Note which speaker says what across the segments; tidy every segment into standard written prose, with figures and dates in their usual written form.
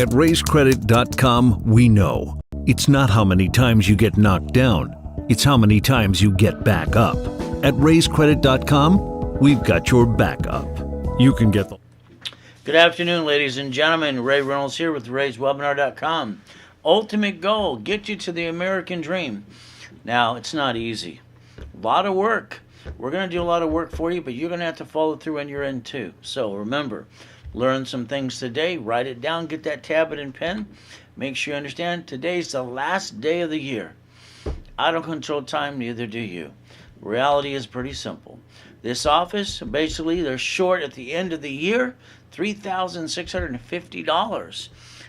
Speaker 1: At RaiseCredit.com, we know it's not how many times you get knocked down, it's how many times you get back up. At RaiseCredit.com, we've got your back up. You can get the...
Speaker 2: Good afternoon, ladies and gentlemen. Ray Reynolds here with RaisWebinar.com. Ultimate goal, get you to the American dream. Now, it's not easy. A lot of work. We're going to do a lot of work for you, but you're going to have to follow through on your end too. So remember, learn some things today. Write it down. Get that tablet and pen. Make sure you understand today's the last day of the year. I don't control time, neither do you. Reality is pretty simple. This office, basically, they're short at the end of the year, $3,650.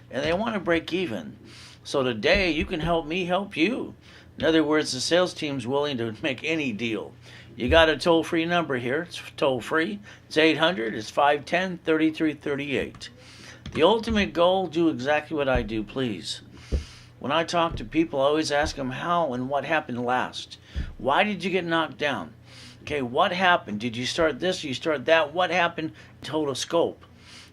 Speaker 2: And they want to break even. So today, you can help me help you. In other words, the sales team's willing to make any deal. You got a toll-free number here. It's toll-free. It's 800. It's 510-3338. The ultimate goal, do exactly what I do, please. When I talk to people, I always ask them how and what happened last. Why did you get knocked down? Okay, what happened? Did you start this or you start that? What happened? Total scope.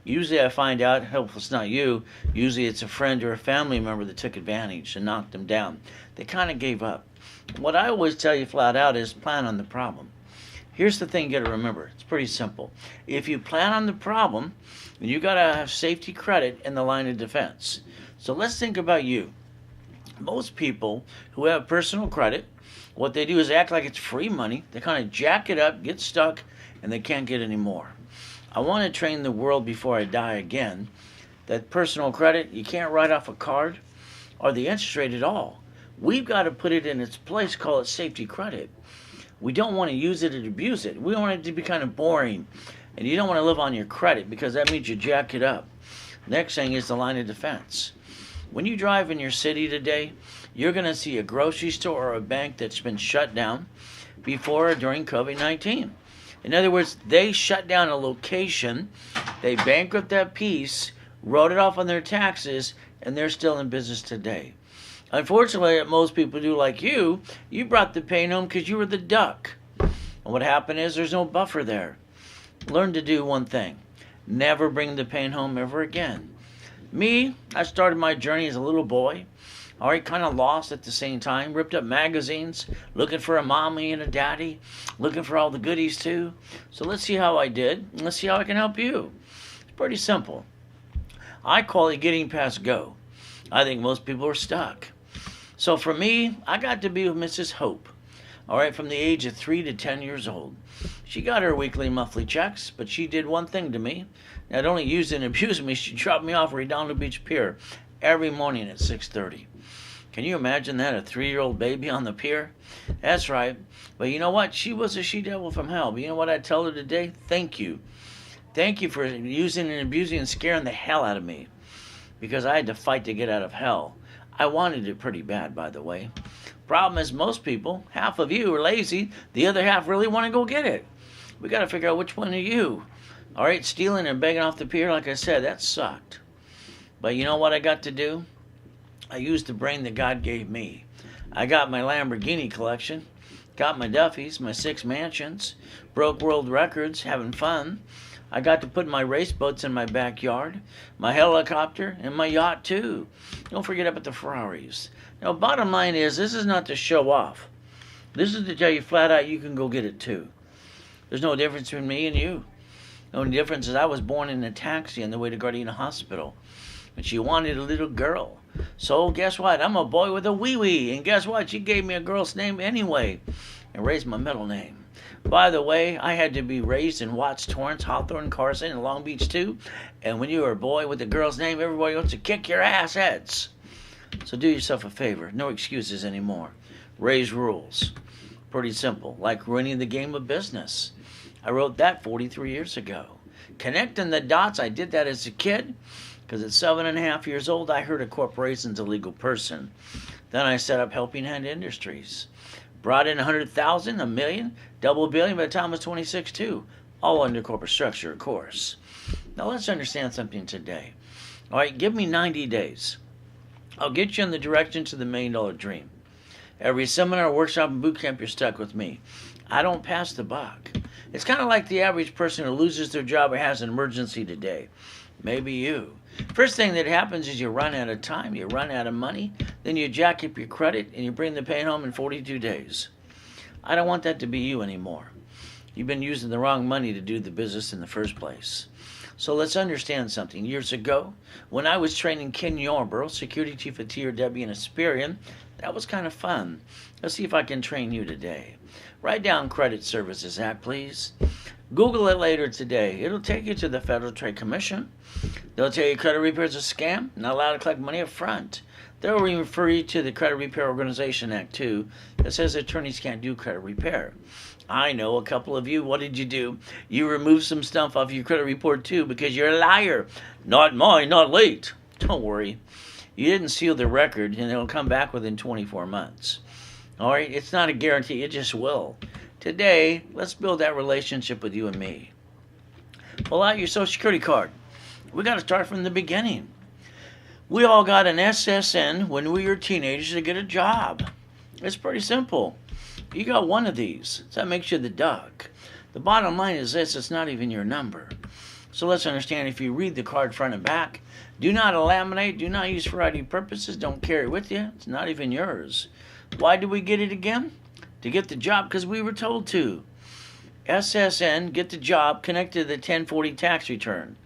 Speaker 2: Usually I find out, hopefully it's not you, usually it's a friend or a family member that took advantage and knocked them down. They kind of gave up. What I always tell you flat out is plan on the problem. Here's the thing you got to remember. It's pretty simple. If you plan on the problem, then you got to have safety credit in the line of defense. So let's think about you. Most people who have personal credit, what they do is act like it's free money. They kind of jack it up, get stuck, and they can't get any more. I want to train the world before I die again that personal credit, you can't write off a card or the interest rate at all. We've got to put it in its place, call it safety credit. We don't want to use it and abuse it. We want it to be kind of boring. And you don't want to live on your credit because that means you jack it up. Next thing is the line of defense. When you drive in your city today, you're going to see a grocery store or a bank that's been shut down before or during COVID-19. In other words, they shut down a location, they bankrupt that piece, wrote it off on their taxes, and they're still in business today. Unfortunately, what most people do like you brought the pain home because you were the duck. And what happened is there's no buffer there. Learn to do one thing. Never bring the pain home ever again. Me, I started my journey as a little boy. All right, kind of lost at the same time. Ripped up magazines, looking for a mommy and a daddy, looking for all the goodies too. So let's see how I did. Let's see how I can help you. It's pretty simple. I call it getting past go. I think most people are stuck. So for me, I got to be with Mrs. Hope. All right, from the age of 3 to 10 years old. She got her weekly, monthly checks, but she did one thing to me. Not only used and abused me, she dropped me off at Redondo Beach Pier every morning at 6:30. Can you imagine that, a 3-year-old baby on the pier? That's right. But you know what? She was a she-devil from hell. But you know what I tell her today? Thank you. Thank you for using and abusing and scaring the hell out of me. Because I had to fight to get out of hell. I wanted it pretty bad, by the way. Problem is, most people, half of you are lazy, the other half really want to go get it. We got to figure out which one are you. All right, stealing and begging off the pier, like I said, that sucked. But you know what I got to do? I used the brain that God gave me. I got my Lamborghini collection, got my Duffys, my 6 mansions, broke world records, having fun. I got to put my race boats in my backyard, my helicopter, and my yacht too. Don't forget about the Ferraris. Now, bottom line is, this is not to show off. This is to tell you flat out you can go get it too. There's no difference between me and you. The only difference is I was born in a taxi on the way to Gardena Hospital. And she wanted a little girl. So guess what? I'm a boy with a wee-wee. And guess what? She gave me a girl's name anyway. And raised my middle name. By the way, I had to be raised in Watts, Torrance, Hawthorne, Carson, and Long Beach too. And when you were a boy with a girl's name, everybody wants to kick your ass heads. So do yourself a favor. No excuses anymore. Raise rules. Pretty simple. Like running the game of business. I wrote that 43 years ago. Connecting the dots, I did that as a kid. Because at 7.5 years old, I heard a corporation's a legal person. Then I set up Helping Hand Industries. Brought in 100,000, a million, double a billion by the time I was 26 too. All under corporate structure, of course. Now let's understand something today. All right, give me 90 days. I'll get you in the direction to the $1 million dream. Every seminar, workshop, and boot camp, you're stuck with me. I don't pass the buck. It's kind of like the average person who loses their job or has an emergency today. Maybe you. First thing that happens is you run out of time, you run out of money, then you jack up your credit and you bring the pain home in 42 days. I don't want that to be you anymore. You've been using the wrong money to do the business in the first place. So let's understand something. Years ago, when I was training Ken Yarborough, Security Chief at TRW in Asperian, that was kind of fun. Let's see if I can train you today. Write down Credit Services Act, please. Google it later today. It'll take you to the Federal Trade Commission. They'll tell you credit repair is a scam, not allowed to collect money up front. They'll refer you to the Credit Repair Organization Act, too, that says attorneys can't do credit repair. I know a couple of you, what did you do? You removed some stuff off your credit report, too, because you're a liar. Not mine, not late. Don't worry. You didn't seal the record, and it'll come back within 24 months. All right? It's not a guarantee. It just will. Today, let's build that relationship with you and me. Pull out your Social Security card. We got to start from the beginning. We all got an SSN when we were teenagers to get a job. It's pretty simple. You got one of these, so that makes you the duck. The bottom line is this, it's not even your number. So let's understand, if you read the card front and back, do not laminate, do not use for ID purposes, don't carry it with you. It's not even yours. Why did we get it again? To get the job, because we were told to. SSN, get the job, connect to the 1040 tax return.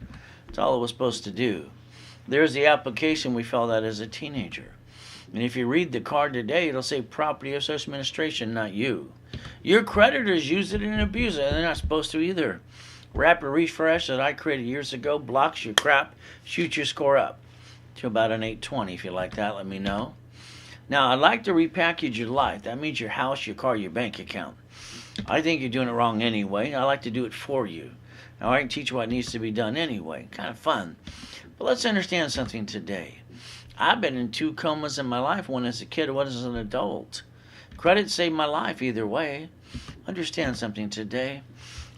Speaker 2: That's all it was supposed to do. There's the application we filled out as a teenager. And if you read the card today, it'll say Property of Social Administration, not you. Your creditors use it and abuse it, and they're not supposed to either. Rapid Refresh that I created years ago blocks your crap, shoots your score up to about an 820. If you like that, let me know. Now, I'd like to repackage your life. That means your house, your car, your bank account. I think you're doing it wrong anyway. I like to do it for you. Now, I can teach you what needs to be done anyway. Kind of fun. But let's understand something today. I've been in 2 comas in my life, one as a kid, one as an adult. Credit saved my life either way. Understand something today.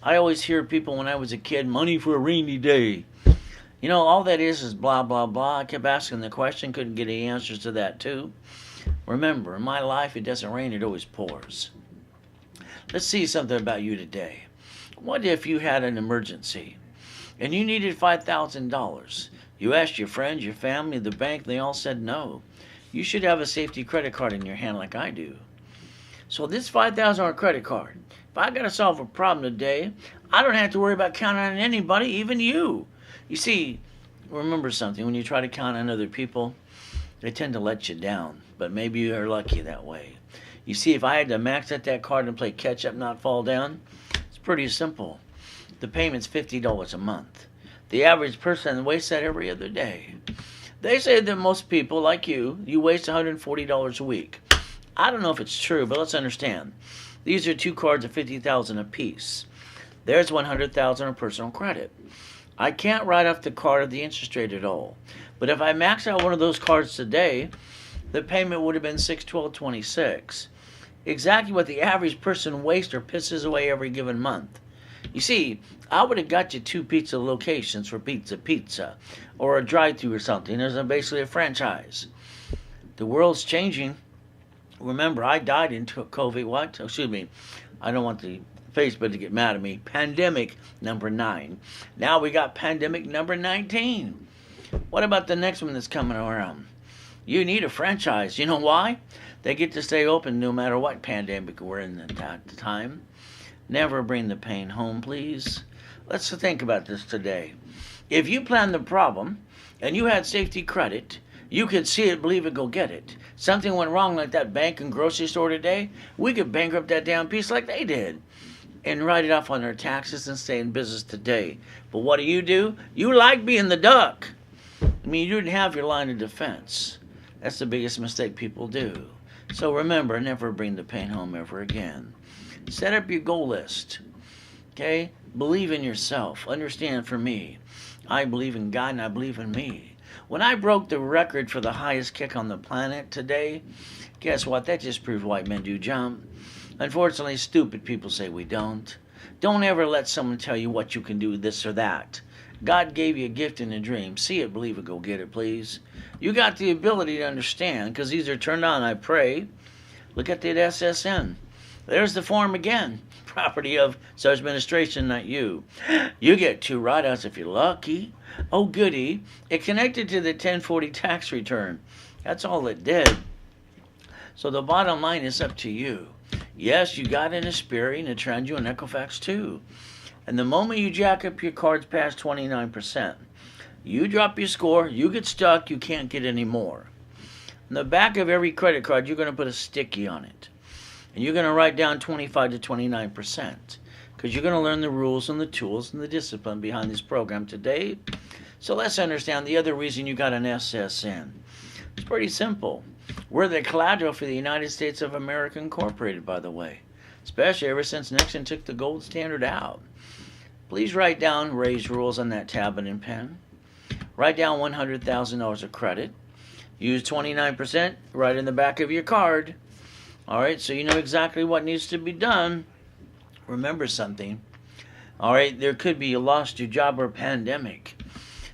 Speaker 2: I always hear people when I was a kid, money for a rainy day. You know, all that is blah, blah, blah. I kept asking the question, couldn't get any answers to that too. Remember, in my life, it doesn't rain, it always pours. Let's see something about you today. What if you had an emergency and you needed $5,000? You asked your friends, your family, the bank, they all said no. You should have a safety credit card in your hand like I do. So this $5,000 credit card, if I got to solve a problem today, I don't have to worry about counting on anybody, even you. You see, remember something, when you try to count on other people, they tend to let you down, but maybe you're lucky that way. You see, if I had to max out that card and play catch up, not fall down, it's pretty simple. The payment's $50 a month. The average person wastes that every other day. They say that most people, like you waste $140 a week. I don't know if it's true, but let's understand. These are 2 cards of $50,000 apiece. There's $100,000 of personal credit. I can't write off the card of the interest rate at all. But if I max out one of those cards today, the payment would have been $612.26. Exactly what the average person wastes or pisses away every given month. You see, I would have got you 2 pizza locations for pizza, or a drive-thru or something. There's basically a franchise. The world's changing. Remember, I died in COVID, excuse me, I don't want the Facebook to get mad at me. Pandemic number 9. Now we got pandemic number 19. What about the next one that's coming around? You need a franchise. You know why? They get to stay open no matter what pandemic we're in at the time. Never bring the pain home, please. Let's think about this today. If you planned the problem and you had safety credit, you could see it, believe it, go get it. Something went wrong like that bank and grocery store today, we could bankrupt that damn piece like they did and write it off on their taxes and stay in business today. But what do? You like being the duck. I mean, you didn't have your line of defense. That's the biggest mistake people do. So remember, never bring the pain home ever again. Set up your goal list. Okay? Believe in yourself. Understand, for me, I believe in God and I believe in me. When I broke the record for the highest kick on the planet today, guess what? That just proved white men do jump. Unfortunately, stupid people say we don't. Don't ever let someone tell you what you can do, this or that. God gave you a gift and a dream. See it, believe it, go get it, please. You got the ability to understand, because these are turned on, I pray. Look at that SSN. There's the form again. Property of such administration, not you. You get 2 write-outs if you're lucky. Oh, goody. It connected to the 1040 tax return. That's all it did. So the bottom line is up to you. Yes, you got an Aspirin, a Trendio, and Equifax too. And the moment you jack up your cards past 29%, you drop your score, you get stuck, you can't get any more. On the back of every credit card, you're going to put a sticky on it. And you're going to write down 25 to 29%. Because you're going to learn the rules and the tools and the discipline behind this program today. So let's understand the other reason you got an SSN. It's pretty simple. We're the collateral for the United States of America Incorporated, by the way. Especially ever since Nixon took the gold standard out. Please write down Ray's rules on that tablet and pen. Write down $100,000 of credit. Use 29% right in the back of your card. Alright, so you know exactly what needs to be done. Remember something. Alright, there could be you lost your job or a pandemic.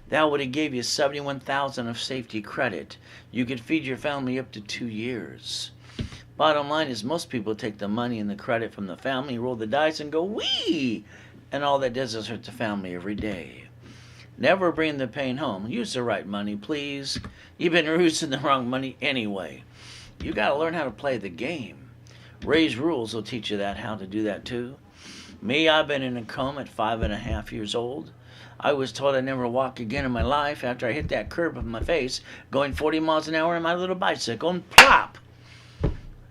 Speaker 2: That would have gave you $71,000 of safety credit. You could feed your family up to 2 years. Bottom line is most people take the money and the credit from the family, roll the dice, and go, wee! And all that does is hurt the family every day. Never bring the pain home. Use the right money, please. You've been using the wrong money anyway. You got to learn how to play the game. Ray's rules will teach you how to do that too. Me, I've been in a coma at 5.5 years old. I was told I'd never walk again in my life after I hit that curb with my face, going 40 miles an hour on my little bicycle, and plop!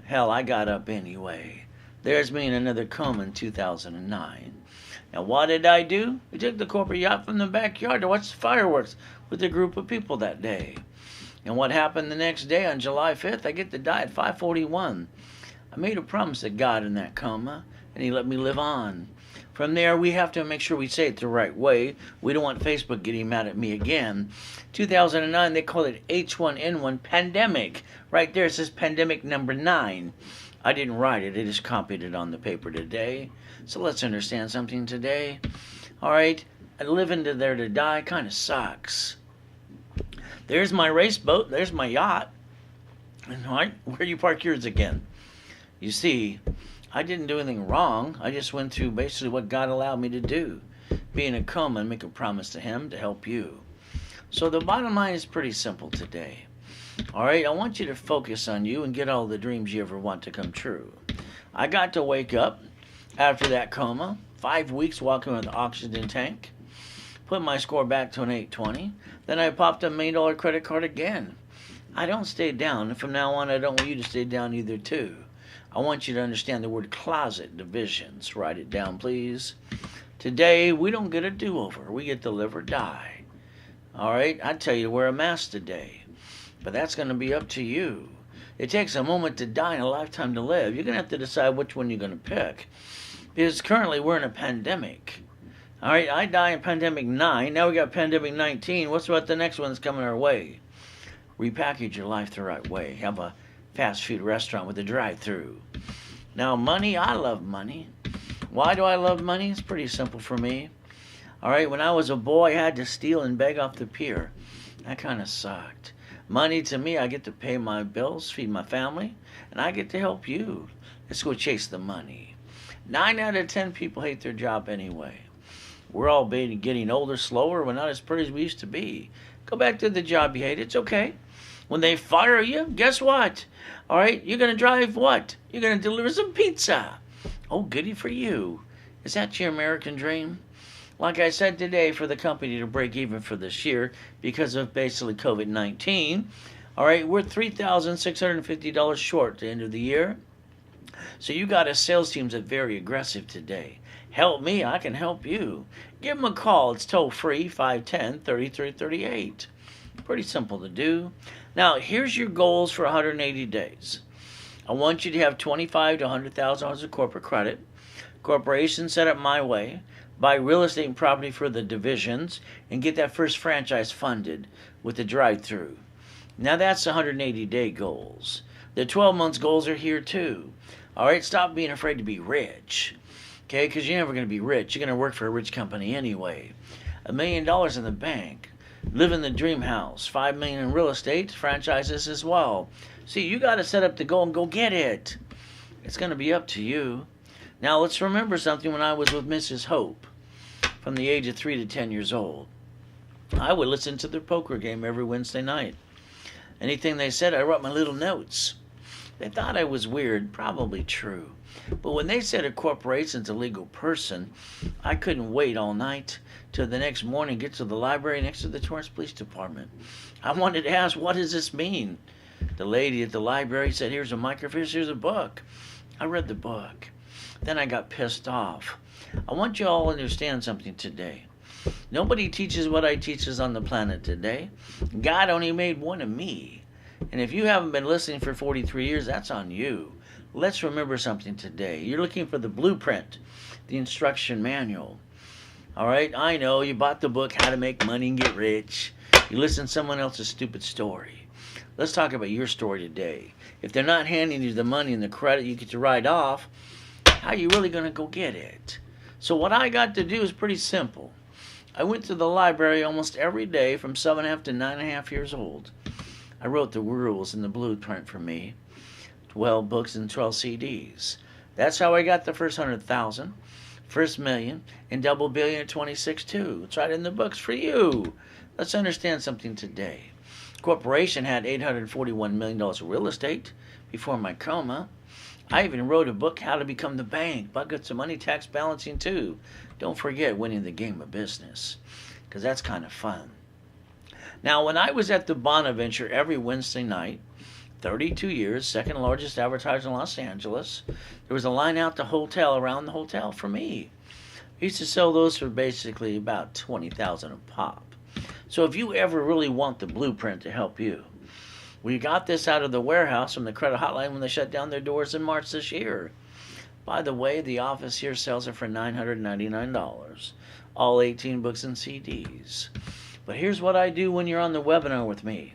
Speaker 2: Hell, I got up anyway. There's me in another coma in 2009. Now, what did I do? We took the corporate yacht from the backyard to watch the fireworks with a group of people that day. And what happened the next day on July 5th? I get to die at 5:41. I made a promise to God in that coma, and He let me live on. From there, we have to make sure we say it the right way. We don't want Facebook getting mad at me again. 2009, they called it H1N1 pandemic. Right there, it says pandemic number 9. I didn't write it. I just copied it on the paper today. So let's understand something today. All right, living to there to die kind of sucks. There's my race boat. There's my yacht. And where you park yours again? You see, I didn't do anything wrong. I just went through basically what God allowed me to do. Be in a coma and make a promise to Him to help you. So the bottom line is pretty simple today. All right, I want you to focus on you and get all the dreams you ever want to come true. I got to wake up after that coma, 5 weeks walking with an oxygen tank, put my score back to an 820. Then I popped a $1 million credit card again. I don't stay down, and from now on I don't want you to stay down either too. I want you to understand the word closet divisions. Write it down, please. Today, we don't get a do-over. We get to live or die. All right? I tell you to wear a mask today. But that's going to be up to you. It takes a moment to die and a lifetime to live. You're going to have to decide which one you're going to pick. Because currently, we're in a pandemic. All right? I die in pandemic 9. Now we got pandemic 19. What's about the next one that's coming our way? Repackage your life the right way. Have a fast food restaurant with a drive-through. Now, money, I love money. Why do I love money? It's pretty simple for me. All right, when I was a boy, I had to steal and beg off the pier. That kind of sucked. Money to me, I get to pay my bills, feed my family, and I get to help you. Let's go chase the money. 9 out of 10 people hate their job anyway. We're all getting older, slower. We're not as pretty as we used to be. Go back to the job you hate. It's okay. When they fire you, guess what? All right, you're going to drive what? You're going to deliver some pizza. Oh, goody for you. Is that your American dream? Like I said today, for the company to break even for this year because of basically COVID-19, all right, we're $3,650 short at the end of the year. So you got a sales team that's very aggressive today. Help me, I can help you. Give them a call. It's toll free, 510-3338. Pretty simple to do. Now, here's your goals for 180 days. I want you to have $25,000 to $100,000 of corporate credit. Corporation set up my way. Buy real estate and property for the divisions. And get that first franchise funded with the drive-through. Now, that's 180-day goals. The 12 months goals are here, too. All right, stop being afraid to be rich. Okay, because you're never going to be rich. You're going to work for a rich company anyway. $1 million in the bank. Live in the dream house. $5 million in real estate, franchises as well. See, you got to set up the goal and go get it. It's going to be up to you. Now, let's remember something. When I was with Mrs. Hope, from the age of 3 to 10 years old, I would listen to their poker game every Wednesday night. Anything they said, I wrote my little notes. They thought I was weird, probably true. But when they said a corporation's a legal person, I couldn't wait all night till the next morning, get to the library next to the Torrance Police Department. I wanted to ask, what does this mean? The lady at the library said, here's a microfiche, here's a book. I read the book. Then I got pissed off. I want you all to understand something today. Nobody teaches what I teaches on the planet today. God only made one of me. And if you haven't been listening for 43 years, that's on you. Let's remember something today. You're looking for the blueprint, the instruction manual. All right, I know you bought the book, How to Make Money and Get Rich. You listen to someone else's stupid story. Let's talk about your story today. If they're not handing you the money and the credit you get to write off, how are you really going to go get it? So what I got to do is pretty simple. I went to the library almost every day from 7.5 to 9.5 years old. I wrote the rules and the blueprint for me. 12 books and 12 CDs. That's how I got the first 100,000, first million, and double billion at 26.2. It's right in the books for you. Let's understand something today. Corporation had $841 million of real estate before my coma. I even wrote a book, How to Become the Bank, Buckets of Money, Tax Balancing too. Don't forget winning the game of business, because that's kind of fun. Now, when I was at the Bonaventure every Wednesday night, 32 years, second largest advertiser in Los Angeles, there was a line out the hotel, around the hotel for me. I used to sell those for basically about $20,000 a pop. So if you ever really want the blueprint to help you, we got this out of the warehouse from the credit hotline when they shut down their doors in March this year. By the way, the office here sells it for $999, all 18 books and CDs. But here's what I do when you're on the webinar with me.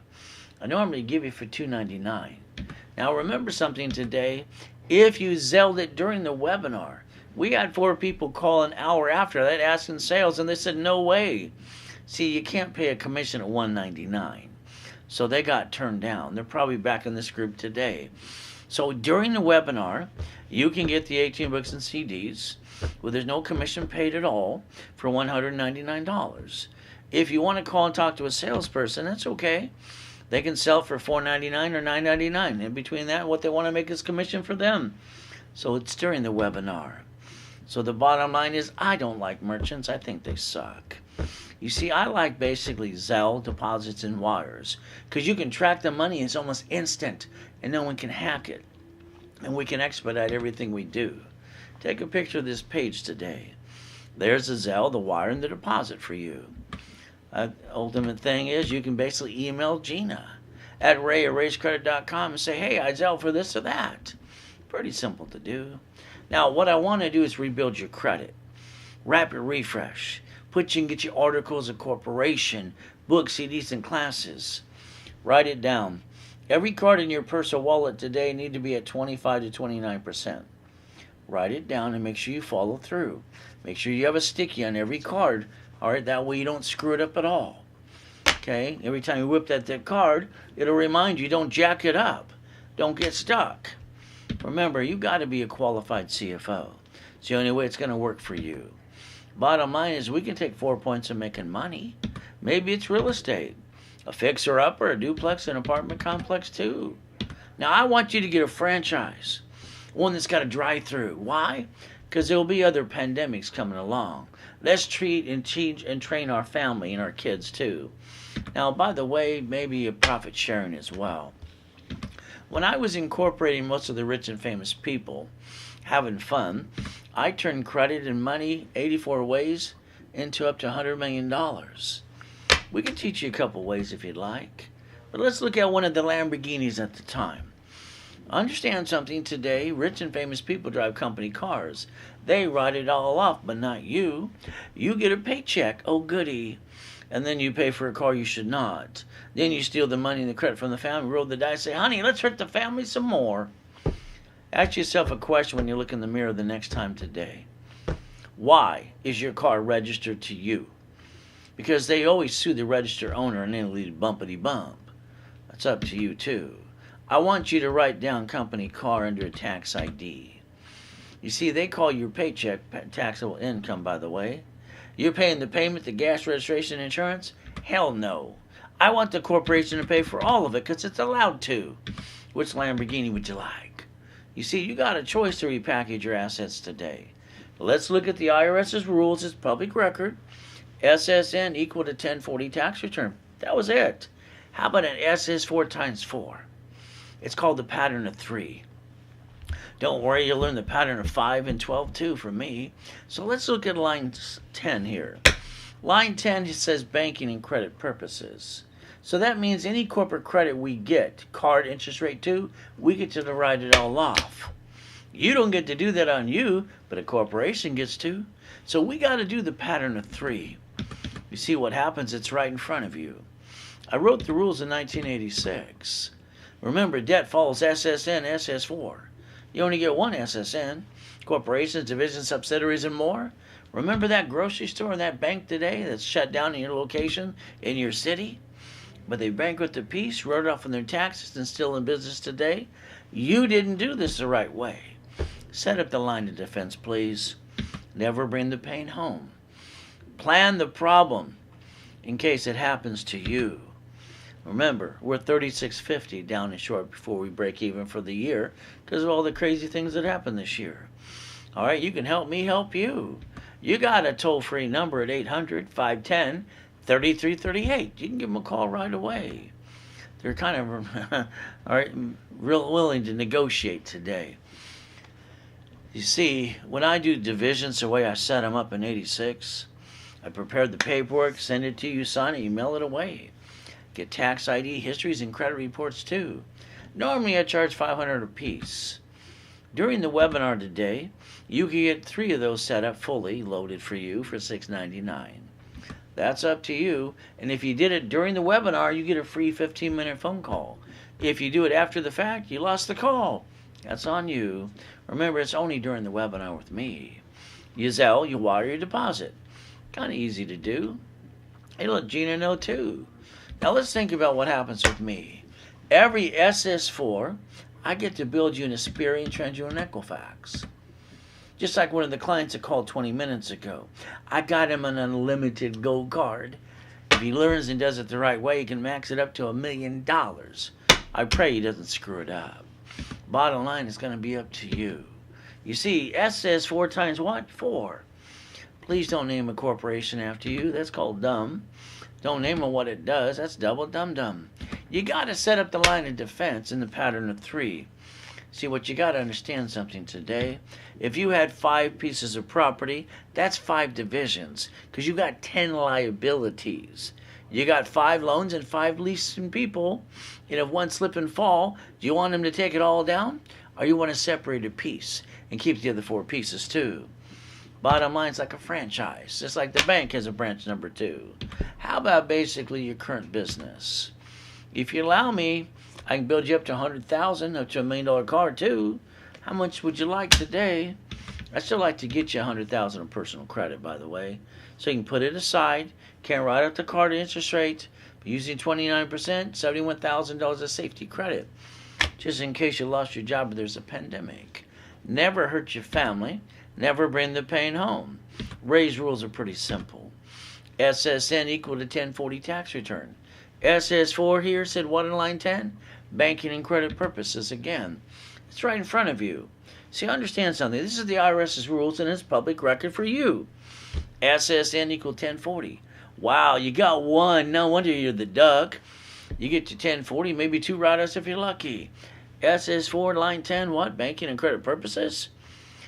Speaker 2: I normally give you for $299. Now remember something today. If you Zelled it during the webinar, we had 4 people call an hour after that asking sales, and they said, no way. See, you can't pay a commission at $199. So they got turned down. They're probably back in this group today. So during the webinar, you can get the 18 books and CDs where there's no commission paid at all for $199. If you want to call and talk to a salesperson, that's okay. They can sell for $4.99 or $9.99. In between that, what they want to make is commission for them. So it's during the webinar. So the bottom line is, I don't like merchants. I think they suck. You see, I like basically Zelle, deposits, and wires, because you can track the money. It's almost instant, and no one can hack it. And we can expedite everything we do. Take a picture of this page today. There's the Zelle, the wire, and the deposit for you. Ultimate thing is, you can basically email Gina at ray@raisecredit.com and say, hey, I Zelle for this or that. Pretty simple to do. Now, what I want to do is rebuild your credit. Rapid refresh. Put you and get your articles of corporation, books, CDs, and classes. Write it down. Every card in your purse or wallet today need to be at 25 to 29%. Write it down and make sure you follow through. Make sure you have a sticky on every card. All right, that way you don't screw it up at all. Okay, every time you whip that card, it'll remind you, don't jack it up. Don't get stuck. Remember, you got to be a qualified CFO. It's the only way it's going to work for you. Bottom line is, we can take 4 points of making money. Maybe it's real estate, a fixer-upper, a duplex, an apartment complex too. Now, I want you to get a franchise, one that's got a drive-through. Why? Because there will be other pandemics coming along. Let's treat and teach and train our family and our kids too. Now, by the way, maybe a profit sharing as well. When I was incorporating most of the rich and famous people, having fun, I turned credit and money 84 ways into up to $100 million. We can teach you a couple ways if you'd like. But let's look at one of the Lamborghinis at the time. Understand something today, rich and famous people drive company cars. They write it all off, but not you. You get a paycheck, oh goody. And then you pay for a car you should not. Then you steal the money and the credit from the family, roll the dice, say, honey, let's hurt the family some more. Ask yourself a question when you look in the mirror the next time today. Why is your car registered to you? Because they always sue the registered owner and then leave bumpity bump. That's up to you too. I want you to write down company car under tax ID. You see, they call your paycheck taxable income, by the way. You're paying the payment, the gas, registration, insurance? Hell no. I want the corporation to pay for all of it because it's allowed to. Which Lamborghini would you like? You see, you got a choice to repackage your assets today. Let's look at the IRS's rules. It's public record. SSN equal to 1040 tax return. That was it. How about an SS4 times 4? It's called the pattern of 3. Don't worry, you'll learn the pattern of 5 and 12 too from me. So let's look at line 10 here. Line 10 says banking and credit purposes. So that means any corporate credit we get, card interest rate too, we get to write it all off. You don't get to do that on you, but a corporation gets to. So we got to do the pattern of 3. You see what happens, it's right in front of you. I wrote the rules in 1986. Remember, debt follows SSN, SS4. You only get one SSN. Corporations, divisions, subsidiaries, and more. Remember that grocery store and that bank today that's shut down in your location, in your city? But they bankrupt the piece, wrote it off on their taxes, and still in business today? You didn't do this the right way. Set up the line of defense, please. Never bring the pain home. Plan the problem in case it happens to you. Remember, we're $36.50 down and short before we break even for the year because of all the crazy things that happened this year. All right, you can help me help you. You got a toll-free number at 800-510-3338. You can give them a call right away. They're kind of all right, real willing to negotiate today. You see, when I do divisions the way I set them up in 86, I prepared the paperwork, send it to you, sign it, you mail it away. Get tax ID, histories, and credit reports too. Normally I charge $500 a piece. During the webinar today, you can get 3 of those set up fully loaded for you for $6.99. That's up to you. And if you did it during the webinar, you get a free 15-minute phone call. If you do it after the fact, you lost the call. That's on you. Remember, it's only during the webinar with me. You Zelle, you wire your deposit. Kind of easy to do. Hey, let Gina know too. Now let's think about what happens with me. Every SS4, I get to build you an Experian, Treasure, and Equifax. Just like one of the clients that called 20 minutes ago. I got him an unlimited gold card. If he learns and does it the right way, he can max it up to $1 million. I pray he doesn't screw it up. Bottom line, it's going to be up to you. You see, SS4 times what? 4. Please don't name a corporation after you. That's called dumb. Don't name it what it does. That's double dum-dum. You got to set up the line of defense in the pattern of 3. See, what you got to understand something today. If you had 5 pieces of property, that's 5 divisions because you got 10 liabilities. You got 5 loans and 5 leasing people. And if one slip and fall, do you want them to take it all down? Or you want to separate a piece and keep the other 4 pieces too? Bottom line, it's like a franchise. Just like the bank has a branch number 2. How about basically your current business? If you allow me, I can build you up to $100,000, up to $1 million car too. How much would you like today? I still like to get you $100,000 of personal credit, by the way, so you can put it aside. Can't write up the card interest rate, but using 29%, $71,000 of safety credit, just in case you lost your job or there's a pandemic. Never hurt your family. Never bring the pain home. Ray's rules are pretty simple. SSN equal to 1040 tax return. SS4 here said what in line 10? Banking and credit purposes again. It's right in front of you. See, understand something. This is the IRS's rules and it's public record for you. SSN equal 1040. Wow, you got 1. No wonder you're the duck. You get to 1040, maybe 2 write-ups if you're lucky. SS4 line 10, what? Banking and credit purposes?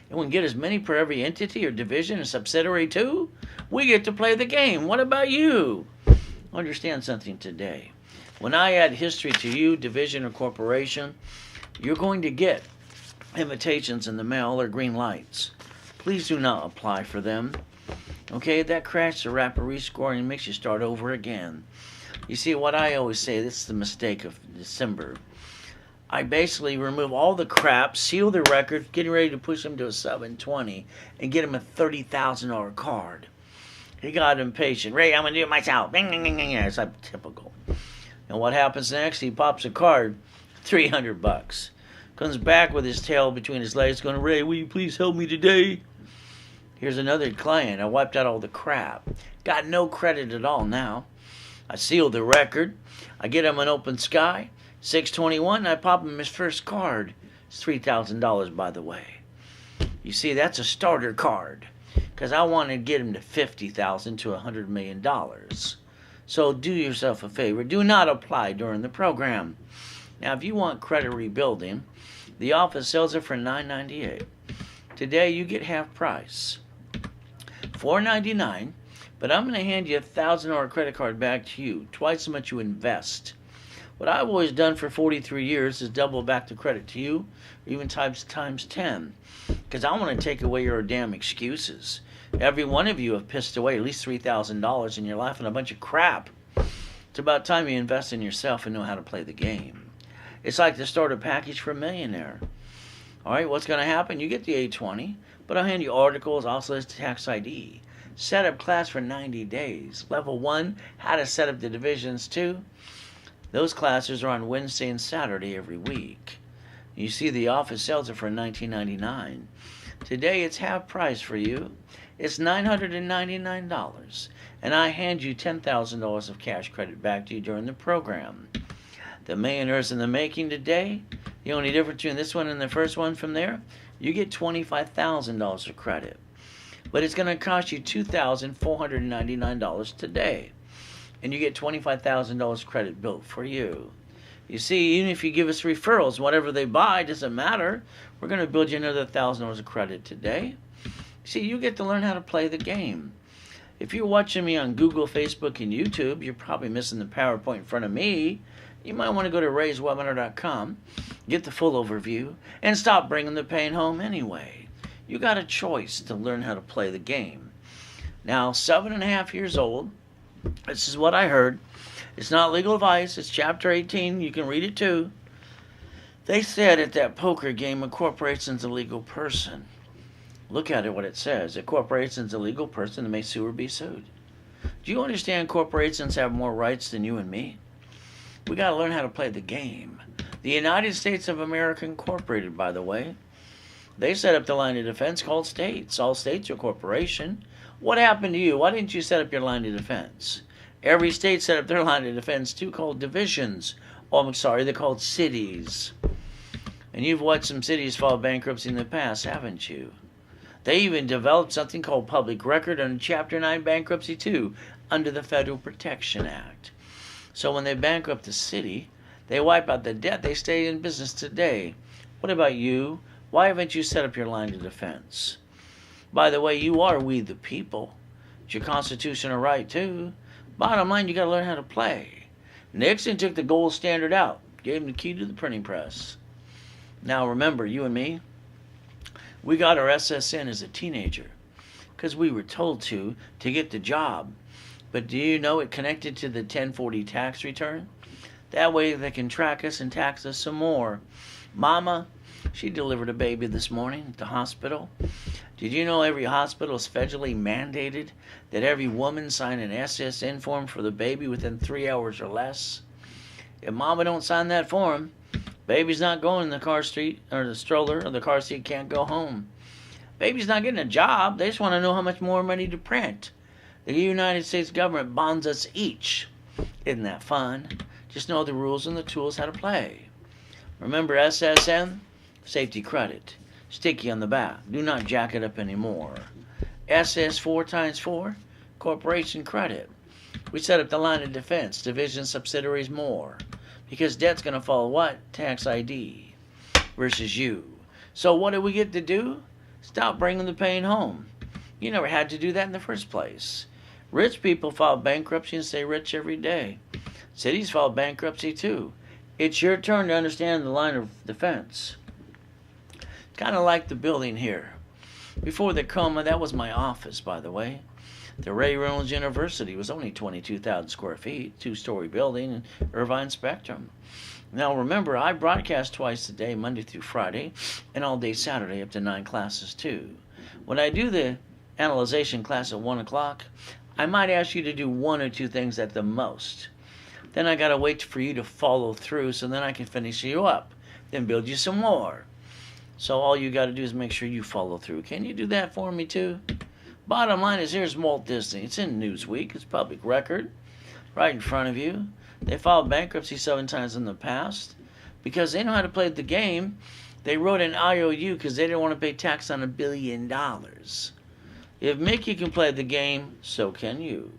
Speaker 2: And we can get as many per every entity or division or subsidiary too. We get to play the game. What about you? Understand something today. When I add history to you, division or corporation, you're going to get invitations in the mail or green lights. Please do not apply for them. Okay, that crashes the rapid rescoring and makes you start over again. You see, what I always say, this is the mistake of December. I basically remove all the crap, seal the record, getting ready to push him to a 720 and get him a $30,000 card. He got impatient. Ray, I'm going to do it myself. Bing, bing, bing, bing. It's like typical. And what happens next? He pops a card, $300. Comes back with his tail between his legs going, Ray, will you please help me today? Here's another client. I wiped out all the crap. Got no credit at all now. I sealed the record. I get him an open sky. 621, and I pop him his first card. It's $3,000, by the way. You see, that's a starter card. Because I want to get him to $50,000 to $100 million. So do yourself a favor. Do not apply during the program. Now, if you want credit rebuilding, the office sells it for $9.98. Today, you get half price. $4.99, but I'm going to hand you a $1,000 credit card back to you, twice as much you invest. What I've always done for 43 years is double back the credit to you, or even times 10, because I want to take away your damn excuses. Every one of you have pissed away at least $3,000 in your life on a bunch of crap. It's about time you invest in yourself and know how to play the game. It's like the starter package for a millionaire. All right, what's going to happen? You get the 820, but I'll hand you articles, also as tax ID. Setup class for 90 days. Level 1, how to set up the divisions 2. Those classes are on Wednesday and Saturday every week. You see, the office sells it for $19.99. Today it's half price for you. It's $999, and I hand you $10,000 of cash credit back to you during the program. The millionaires in the making today, the only difference between this one and the first one from there, you get $25,000 of credit. But it's going to cost you $2,499 today. And you get $25,000 credit built for you. You see, even if you give us referrals, whatever they buy, doesn't matter. We're going to build you another $1,000 of credit today. See, you get to learn how to play the game. If you're watching me on Google, Facebook, and YouTube, you're probably missing the PowerPoint in front of me. You might want to go to rayswebinar.com, get the full overview, and stop bringing the pain home anyway. You got a choice to learn how to play the game. Now, 7.5 years old, this is what I heard. It's not legal advice. It's chapter 18. You can read it too. They said at that poker game, a corporation's a legal person. Look at it, what it says. A corporation's a legal person that may sue or be sued. Do you understand corporations have more rights than you and me? We got to learn how to play the game. The United States of America Incorporated, by the way, they set up the line of defense called states. All states are a corporation. What happened to you? Why didn't you set up your line of defense? Every state set up their line of defense too, called divisions. Oh, I'm sorry, they're called cities. And you've watched some cities file bankruptcy in the past, haven't you? They even developed something called public record under Chapter 9 bankruptcy too, under the Federal Protection Act. So when they bankrupt a city, they wipe out the debt. They stay in business today. What about you? Why haven't you set up your line of defense? By the way, you are we the people. It's your constitutional right too. Bottom line, you got to learn how to play. Nixon took the gold standard out, gave him the key to the printing press. Now remember, you and me, we got our SSN as a teenager because we were told to get the job. But do you know it connected to the 1040 tax return? That way they can track us and tax us some more. Mama, she delivered a baby this morning at the hospital. Did you know every hospital is federally mandated that every woman sign an SSN form for the baby within 3 hours or less? If mama don't sign that form, baby's not going in the car seat or the stroller, or the car seat can't go home. Baby's not getting a job. They just want to know how much more money to print. The United States government bonds us each. Isn't that fun? Just know the rules and the tools how to play. Remember SSN? Safety credit. Sticky on the back. Do not jack it up anymore. SS 4x4? Corporation credit. We set up the line of defense, division, subsidiaries, more. Because debt's going to follow what? Tax ID versus you. So what do we get to do? Stop bringing the pain home. You never had to do that in the first place. Rich people file bankruptcy and stay rich every day. Cities file bankruptcy too. It's your turn to understand the line of defense. Kind of like the building here. Before the coma, that was my office, by the way. The Reynolds University was only 22,000 square feet, two-story building in Irvine Spectrum. Now remember, I broadcast twice a day, Monday through Friday, and all day Saturday, up to 9 classes too. When I do the analyzation class at 1 o'clock, I might ask you to do 1 or 2 things at the most. Then I got to wait for you to follow through so then I can finish you up. Then build you some more. So all you got to do is make sure you follow through. Can you do that for me too? Bottom line is, here's Walt Disney. It's in Newsweek. It's public record. Right in front of you. They filed bankruptcy 7 times in the past. Because they know how to play the game, they wrote an IOU because they didn't want to pay tax on $1 billion. If Mickey can play the game, so can you.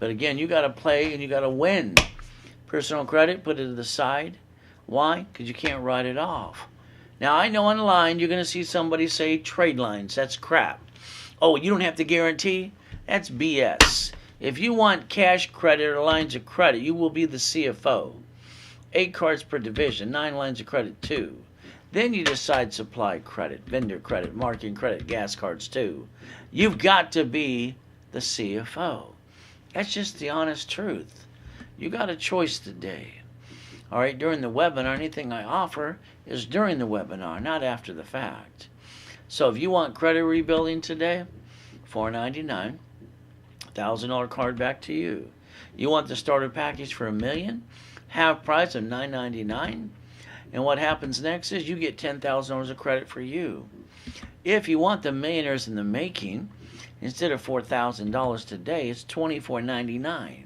Speaker 2: But again, you got to play and you got to win. Personal credit, put it to the side. Why? Because you can't write it off. Now, I know on the line you're going to see somebody say trade lines. That's crap. Oh, you don't have to guarantee? That's BS. If you want cash credit or lines of credit, you will be the CFO. 8 cards per division, 9 lines of credit too. Then you decide supply credit, vendor credit, marketing credit, gas cards too. You've got to be the CFO. That's just the honest truth. You got a choice today. All right, during the webinar, anything I offer is during the webinar, not after the fact. So if you want credit rebuilding today, $4.99, $1,000 card back to you. You want the starter package for $1 million, half price of $9.99, and what happens next is you get $10,000 of credit for you. If you want the millionaires in the making, instead of $4,000 today, it's $2,499.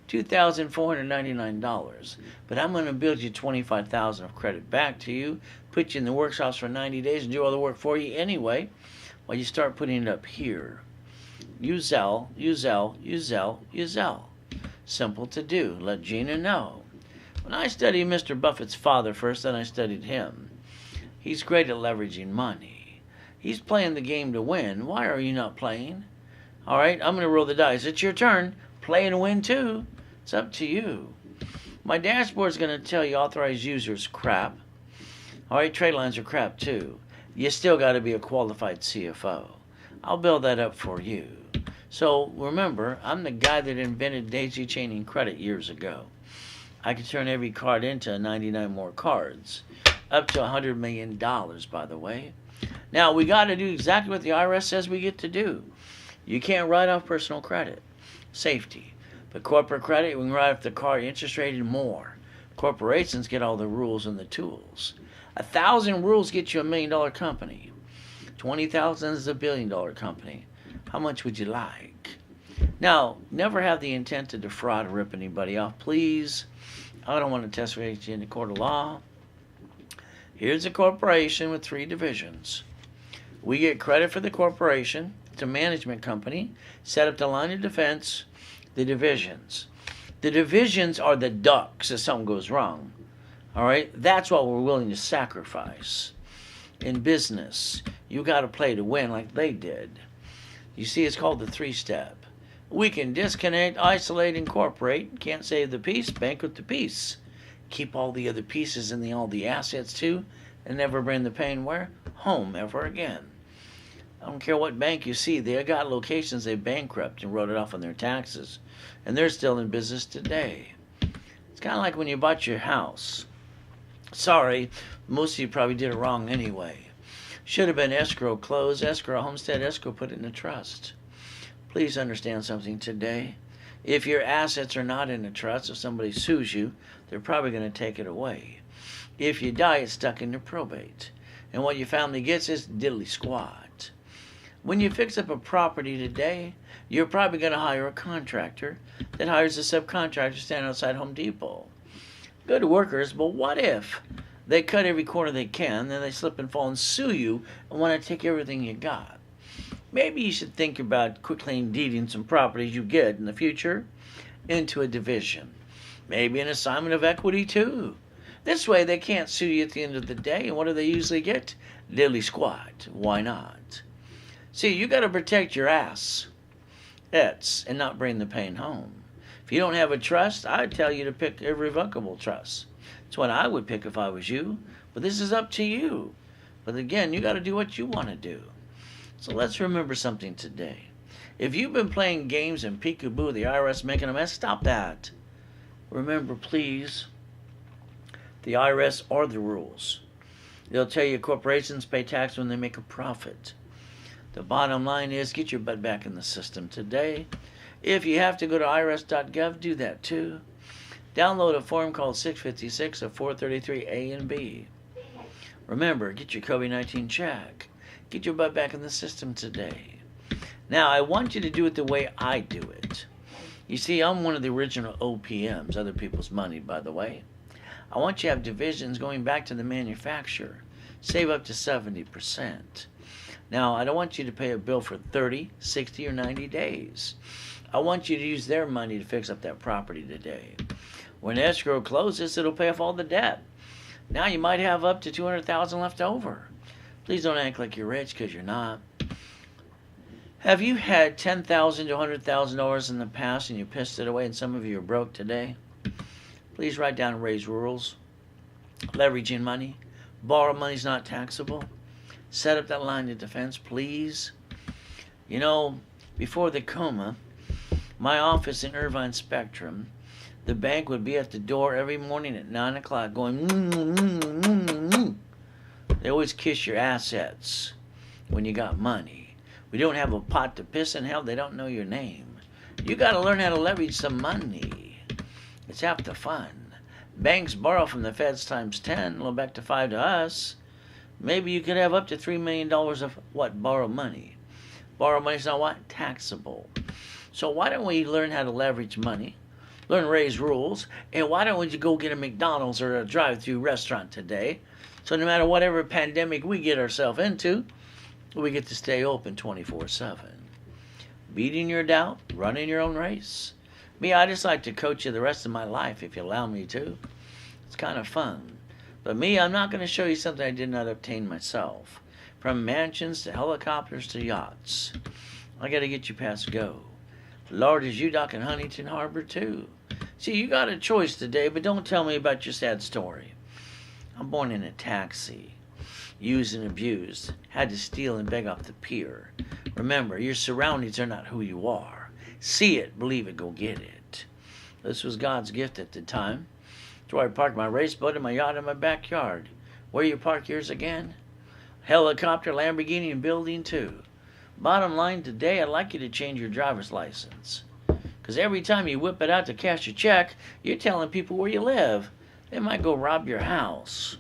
Speaker 2: $2,499. But I'm going to build you $25,000 of credit back to you, put you in the workshops for 90 days, and do all the work for you anyway, while you start putting it up here. Use Zelle, use Zelle, use Zelle, use Zelle. Simple to do. Let Gina know. When I studied Mr. Buffett's father first, then I studied him. He's great at leveraging money. He's playing the game to win. Why are you not playing? All right, I'm going to roll the dice. It's your turn. Play and win too. It's up to you. My dashboard's going to tell you authorized users crap. All right, trade lines are crap too. You still got to be a qualified CFO. I'll build that up for you. So remember, I'm the guy that invented daisy chaining credit years ago. I can turn every card into 99 more cards. Up to $100 million, by the way. Now, we got to do exactly what the IRS says we get to do. You can't write off personal credit. Safety. But corporate credit, we can write off the card interest rate and more. Corporations get all the rules and the tools. 1,000 rules get you $1 million company. 20,000 is a $1 billion company. How much would you like? Now, never have the intent to defraud or rip anybody off, please. I don't want to testify you in the court of law. Here's a corporation with 3 divisions. We get credit for the corporation. It's a management company. Set up the line of defense. The divisions. The divisions are the ducks if something goes wrong. All right? That's what we're willing to sacrifice. In business, you got to play to win like they did. You see, it's called the 3-step. We can disconnect, isolate, incorporate. Can't save the peace, bankrupt the peace. Keep all the other pieces and all the assets too, and never bring the pain where? Home ever again. I don't care what bank you see, they got locations they bankrupt and wrote it off on their taxes. And they're still in business today. It's kind of like when you bought your house. Sorry, most of you probably did it wrong anyway. Should have been escrow closed, escrow, homestead, escrow, put it in a trust. Please understand something today. If your assets are not in a trust, if somebody sues you, they're probably going to take it away. If you die, it's stuck in your probate. And what your family gets is diddly squat. When you fix up a property today, you're probably going to hire a contractor that hires a subcontractor standing outside Home Depot. Good workers, but what if they cut every corner they can, then they slip and fall and sue you and want to take everything you got? Maybe you should think about quickly deeding some properties you get in the future into a division. Maybe an assignment of equity too. This way they can't sue you at the end of the day, and what do they usually get? Diddly squat. Why not? See, you got to protect your ass. And not bring the pain home. If you don't have a trust, I'd tell you to pick irrevocable trust. That's what I would pick if I was you. But this is up to you. But again, you got to do what you want to do. So let's remember something today. If you've been playing games and peekaboo, the IRS making a mess, stop that. Remember, please, the IRS are the rules. They'll tell you corporations pay tax when they make a profit. The bottom line is get your butt back in the system today. If you have to go to irs.gov, do that too. Download a form called 656 of 433 A and B. Remember, get your COVID-19 check. Get your butt back in the system today. Now, I want you to do it the way I do it. You see, I'm one of the original OPMs, other people's money, by the way. I want you to have divisions going back to the manufacturer. Save up to 70%. Now, I don't want you to pay a bill for 30, 60, or 90 days. I want you to use their money to fix up that property today. When escrow closes, it'll pay off all the debt. Now you might have up to $200,000 left over. Please don't act like you're rich, because you're not. Have you had $10,000 to $100,000 in the past and you pissed it away and some of you are broke today? Please write down and raise rules. Leveraging money. Borrow money is not taxable. Set up that line of defense, please. You know, before the coma, my office in Irvine Spectrum, the bank would be at the door every morning at 9 o'clock going, They always kiss your assets when you got money. We don't have a pot to piss in. Hell, they don't know your name. You got to learn how to leverage some money. It's half the fun. Banks borrow from the feds times 10, a little back to 5 to us. Maybe you could have up to $3 million of what? Borrow money. Borrow money is not what? Taxable. So why don't we learn how to leverage money? Learn to raise rules. And why don't we go get a McDonald's or a drive-through restaurant today? So no matter whatever pandemic we get ourselves into, we get to stay open 24/7. Beating your doubt, running your own race. Me, I just like to coach you the rest of my life if you allow me to. It's kind of fun. But me, I'm not going to show you something I did not obtain myself. From mansions to helicopters to yachts. I got to get you past go. Lord, is you dock in Huntington Harbor too. See, you got a choice today, but don't tell me about your sad story. I'm born in a taxi. Used and abused. Had to steal and beg off the pier. Remember, your surroundings are not who you are. See it, believe it, go get it. This was God's gift at the time. That's where I parked my race boat and my yacht in my backyard. Where you park yours again? Helicopter, Lamborghini, and building too. Bottom line today, I'd like you to change your driver's license. Because every time you whip it out to cash a check, you're telling people where you live. They might go rob your house.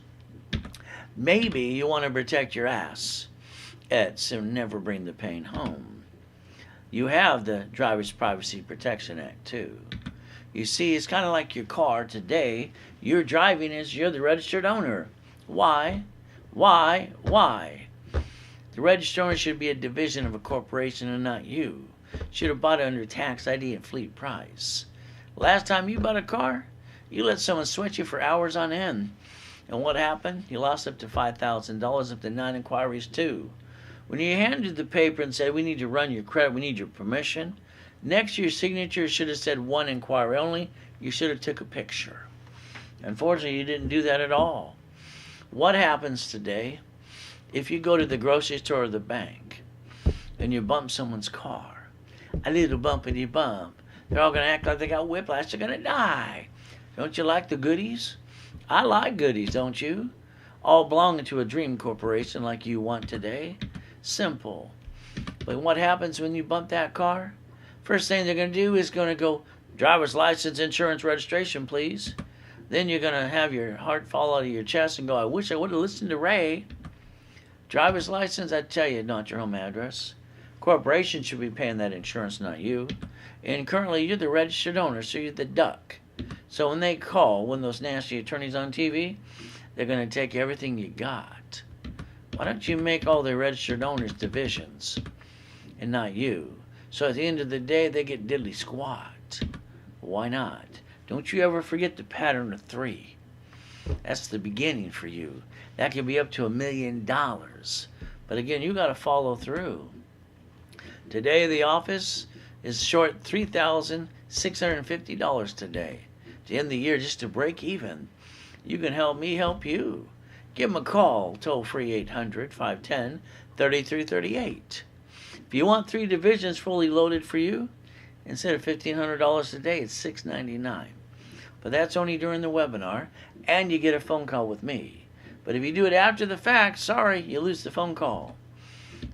Speaker 2: Maybe you want to protect your ass. So never bring the pain home. You have the Driver's Privacy Protection Act too. You see, it's kind of like your car today. You're driving as you're the registered owner. Why? Why? The registered owner should be a division of a corporation and not you. Should have bought it under tax ID and fleet price. Last time you bought a car, you let someone sweat you for hours on end. And what happened? You lost up to $5,000, up to 9 inquiries too. When you handed the paper and said, we need to run your credit, we need your permission, next to your signature should have said 1 inquiry only. You should have took a picture. Unfortunately, you didn't do that at all. What happens today if you go to the grocery store or the bank and you bump someone's car? A little bumpity bump. They're all going to act like they got whiplash. They're going to die. Don't you like the goodies? I like goodies, don't you? All belonging to a dream corporation like you want today. Simple. But what happens when you bump that car? First thing they're going to do is going to go, driver's license, insurance, registration, please. Then you're going to have your heart fall out of your chest and go, I wish I would have listened to Ray. Driver's license, I tell you, not your home address. Corporation should be paying that insurance, not you. And currently, you're the registered owner, so you're the duck. So when they call, when those nasty attorneys on TV, they're going to take everything you got. Why don't you make all the registered owners divisions and not you? So at the end of the day, they get diddly squat. Why not? Don't you ever forget the pattern of 3. That's the beginning for you. That could be up to $1 million. But again, you got to follow through. Today, the office is short $3,650 today. To end the year, just to break even. You can help me help you. Give them a call, toll-free 800-510-3338. If you want 3 divisions fully loaded for you, instead of $1,500 a day, it's $699. But that's only during the webinar, and you get a phone call with me. But if you do it after the fact, sorry, you lose the phone call.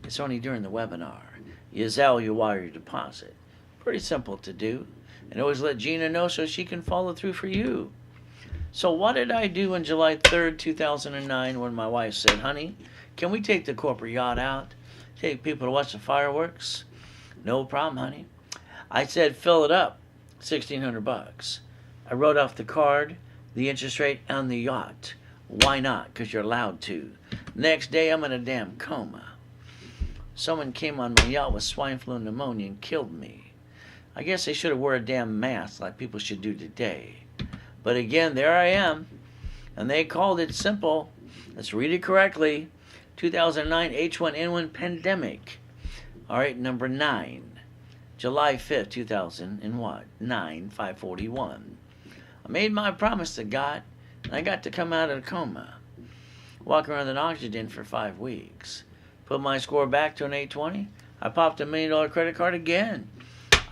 Speaker 2: It's only during the webinar. You Zelle, you wire your deposit. Pretty simple to do. And always let Gina know so she can follow through for you. So what did I do on July 3rd, 2009 when my wife said, honey, can we take the corporate yacht out? Take people to watch the fireworks? No problem, honey. I said, fill it up, $1,600. I wrote off the card, the interest rate, and the yacht. Why not? Because you're allowed to. Next day, I'm in a damn coma. Someone came on my yacht with swine flu and pneumonia and killed me. I guess they should have wore a damn mask like people should do today. But again, there I am. And they called it simple. Let's read it correctly. 2009 H1N1 pandemic. All right, number 9. July 5th, 2009, 5:41. I made my promise to God, and I got to come out of the coma. Walk around in oxygen for 5 weeks. Put my score back to an 820. I popped a $1 million credit card again.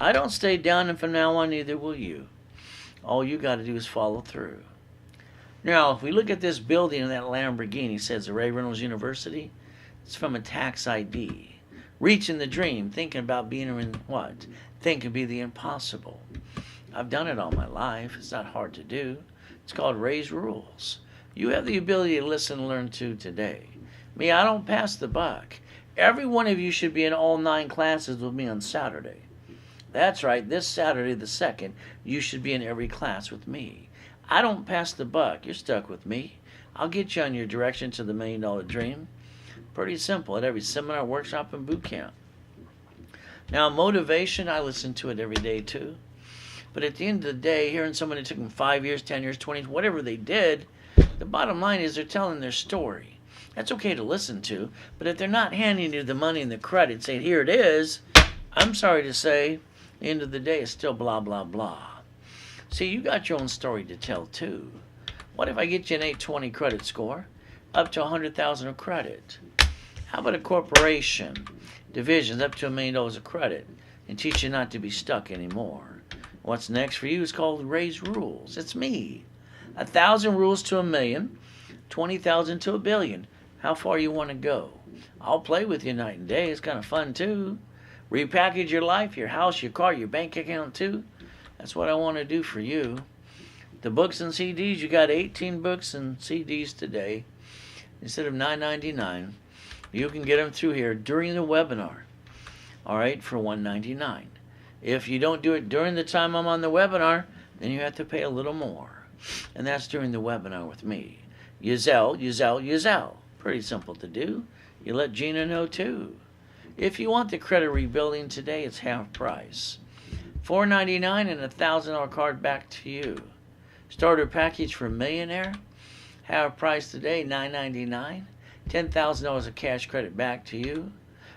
Speaker 2: I don't stay down, and from now on, neither will you. All you got to do is follow through. Now, if we look at this building in that Lamborghini, it says the Reynolds University. It's from a tax ID. Reaching the dream, thinking about being in what? Think could be the impossible. I've done it all my life. It's not hard to do. It's called Raise Rules. You have the ability to listen and learn too today. Me, I don't pass the buck. Every one of you should be in all 9 classes with me on Saturday. That's right, this Saturday the 2nd, you should be in every class with me. I don't pass the buck. You're stuck with me. I'll get you on your direction to the $1 million dream. Pretty simple at every seminar, workshop, and boot camp. Now, motivation, I listen to it every day too. But at the end of the day, hearing someone that took them 5 years, 10 years, 20 years, whatever they did, the bottom line is they're telling their story. That's okay to listen to, but if they're not handing you the money and the credit, saying, here it is, I'm sorry to say, the end of the day, it's still blah, blah, blah. See, you got your own story to tell, too. What if I get you an 820 credit score, up to $100,000 of credit? How about a corporation, divisions up to $1 million of credit, and teach you not to be stuck anymore? What's next for you is called Raise Rules. It's me. 1,000 rules to $1 million, 20,000 to $1 billion. How far you want to go? I'll play with you night and day. It's kind of fun, too. Repackage your life, your house, your car, your bank account too. That's what I want to do for you. The books and CDs, you got 18 books and CDs today. Instead of $9.99, you can get them through here during the webinar. All right, for $1.99. If you don't do it during the time I'm on the webinar, then you have to pay a little more. And that's during the webinar with me. You Zelle. Pretty simple to do. You let Gina know too. If you want the credit rebuilding today, it's half price. $4.99 and a $1,000 card back to you. Starter package for millionaire, half price today, $9.99. $10,000 of cash credit back to you.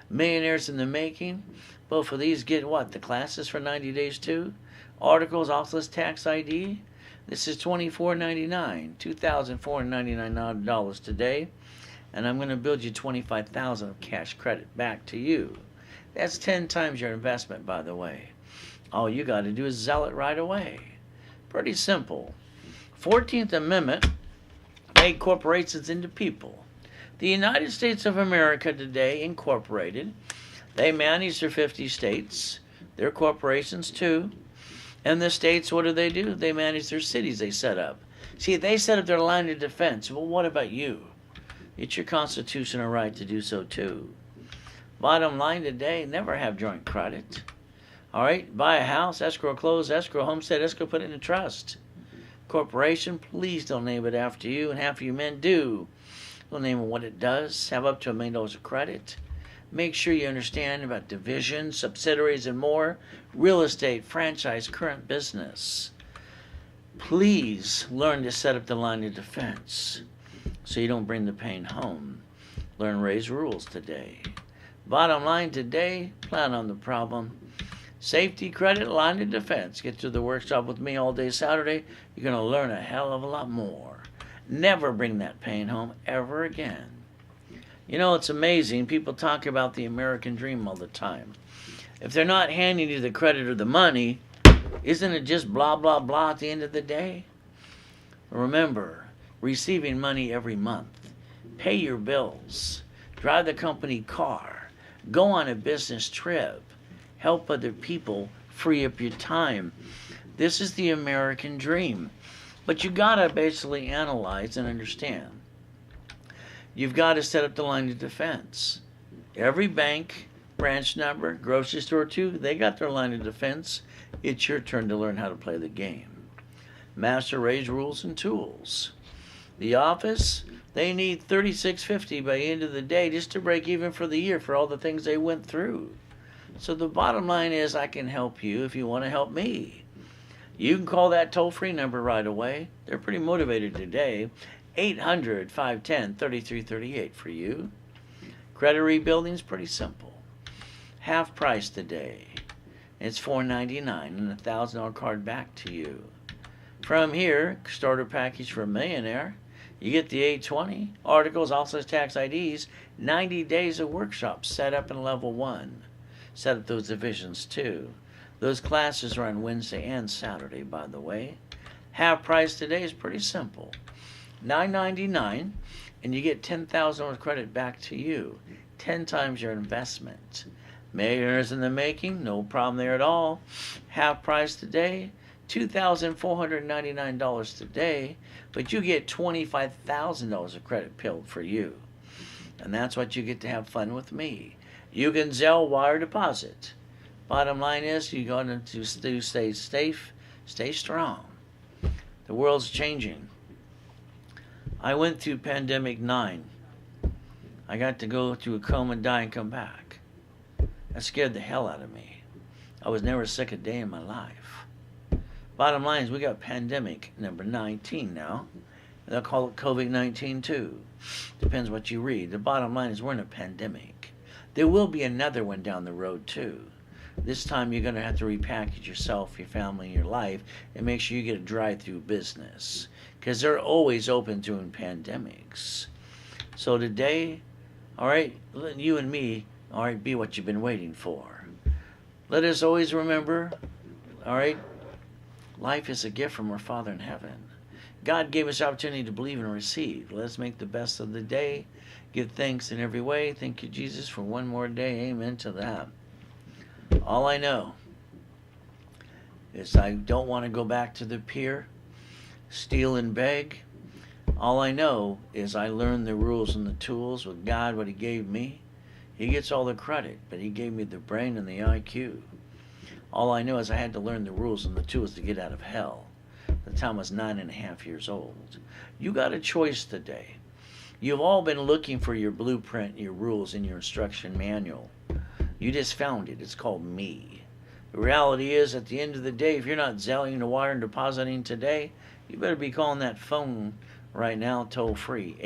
Speaker 2: Millionaires in the making. Both of these get what? The classes for 90 days too. Articles, office tax ID. This is $24.99, $2,499 today. And I'm going to build you $25,000 of cash credit back to you. That's 10 times your investment, by the way. All you got to do is sell it right away. Pretty simple. 14th Amendment made corporations into people. The United States of America today, incorporated, they manage their 50 states. They're corporations too. And the states, what do? They manage their cities they set up. See, they set up their line of defense. Well, what about you? It's your constitutional right to do so too. Bottom line today, never have joint credit. All right, buy a house, escrow close, escrow homestead, escrow put it in a trust. Corporation, please don't name it after you, and half of you men do. Don't name it what it does. Have up to $1 million of credit. Make sure you understand about divisions, subsidiaries, and more. Real estate, franchise, current business. Please learn to set up the line of defense so you don't bring the pain home. Learn Raise Rules today. Bottom line today, plan on the problem. Safety, credit, line of defense. Get to the workshop with me all day Saturday. You're going to learn a hell of a lot more. Never bring that pain home ever again. You know, it's amazing. People talk about the American dream all the time. If they're not handing you the credit or the money, isn't it just blah, blah, blah at the end of the day? Remember, receiving money every month, pay your bills, drive the company car, go on a business trip, help other people free up your time. This is the American dream. But you gotta basically analyze and understand. You've got to set up the line of defense. Every bank, branch number, grocery store too, they got their line of defense. It's your turn to learn how to play the game. Master Ray's rules and tools. The office, they need $36.50 by the end of the day just to break even for the year for all the things they went through. So the bottom line is I can help you if you want to help me. You can call that toll-free number right away. They're pretty motivated today. 800-510-3338 for you. Credit rebuilding's pretty simple. Half price today. It's $4.99 and a $1,000 card back to you. From here, starter package for a millionaire. You get the 820 articles, also tax IDs, 90 days of workshops set up in level 1. Set up those divisions too. Those classes are on Wednesday and Saturday, by the way. Half price today is pretty simple. $9.99, and you get $10,000 credit back to you. 10 times your investment. Millionaires in the making, no problem there at all. Half price today, $2,499 today, but you get $25,000 of credit billed for you. And that's what you get to have fun with me. You can Zelle, wire, deposit. Bottom line is you're going to stay safe, stay strong. The world's changing. I went through pandemic 9. I got to go through a coma, die, and come back. That scared the hell out of me. I was never sick a day in my life. Bottom line is we got pandemic number 19 now. They'll call it COVID-19 too. Depends what you read. The bottom line is we're in a pandemic. There will be another one down the road too. This time you're going to have to repackage yourself, your family, your life, and make sure you get a drive-through business. Because they're always open during pandemics. So today, all right, let you and me, all right, be what you've been waiting for. Let us always remember, all right, life is a gift from our Father in heaven. God gave us the opportunity to believe and receive. Let's make the best of the day. Give thanks in every way. Thank you, Jesus, for one more day. Amen to that. All I know is I don't want to go back to the pier, steal and beg. All I know is I learned the rules and the tools with God, what He gave me. He gets all the credit, but He gave me the brain and the IQ. All I know is I had to learn the rules and the tools to get out of hell. The time I was 9.5 years old. You got a choice today. You've all been looking for your blueprint, your rules, and your instruction manual. You just found it. It's called me. The reality is, at the end of the day, if you're not zelling the wire and depositing today, you better be calling that phone right now, toll free,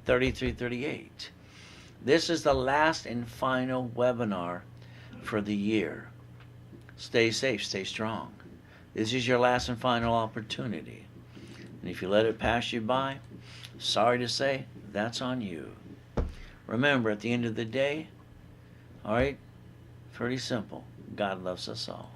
Speaker 2: 800-510-3338. This is the last and final webinar for the year. Stay safe, stay strong. This is your last and final opportunity. And if you let it pass you by, sorry to say, that's on you. Remember, at the end of the day, all right, pretty simple. God loves us all.